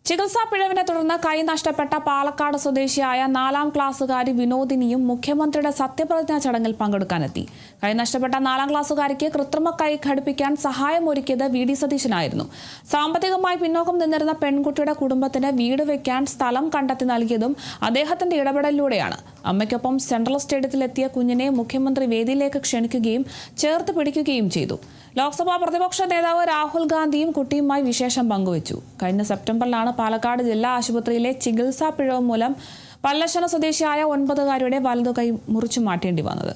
ചികിത്സാ പിഴവിനെ തുടർന്ന് കൈ നഷ്ടപ്പെട്ട പാലക്കാട് സ്വദേശിയായ 4ാം ക്ലാസ്സുകാരി വിനോദിനിയും മുഖ്യമന്ത്രിയുടെ സത്യപ്രതിജ്ഞാ ചടങ്ങിൽ പങ്കെടുക്കാനെത്തി. കൈ നഷ്ടപ്പെട്ട 4ാം ക്ലാസ്സുകാരിക്ക് കൃത്രിമ കൈ ഘടിപ്പിക്കാൻ സഹായമൊരുക്കിയത് വി ഡി സതീശനായിരുന്നു. സാമ്പത്തികമായി പിന്നോക്കം നിന്നിരുന്ന പെൺകുട്ടിയുടെ കുടുംബത്തിന് വീട് വയ്ക്കാൻ സ്ഥലം കണ്ടെത്തി നൽകിയതും അദ്ദേഹത്തിന്റെ ഇടപെടലിലൂടെയാണ്. അമ്മയ്ക്കൊപ്പം സെൻട്രൽ സ്റ്റേഡിയത്തിലെത്തിയ കുഞ്ഞിനെ മുഖ്യമന്ത്രി വേദിയിലേക്ക് ക്ഷണിക്കുകയും ചേർത്ത് പിടിക്കുകയും ചെയ്തു. ലോക്സഭാ പ്രതിപക്ഷ നേതാവ് രാഹുൽ ഗാന്ധിയും കുട്ടിയുമായി വിശേഷം പങ്കുവച്ചു. കഴിഞ്ഞ സെപ്റ്റംബറിലാണ് പാലക്കാട് ജില്ലാ ആശുപത്രിയിലെ ചികിത്സാ പിഴവ് മൂലം പല്ലശ്ശന സ്വദേശിയായ 9-കാരിയുടെ വലതുകൈ മുറിച്ചു മാറ്റേണ്ടി വന്നത്.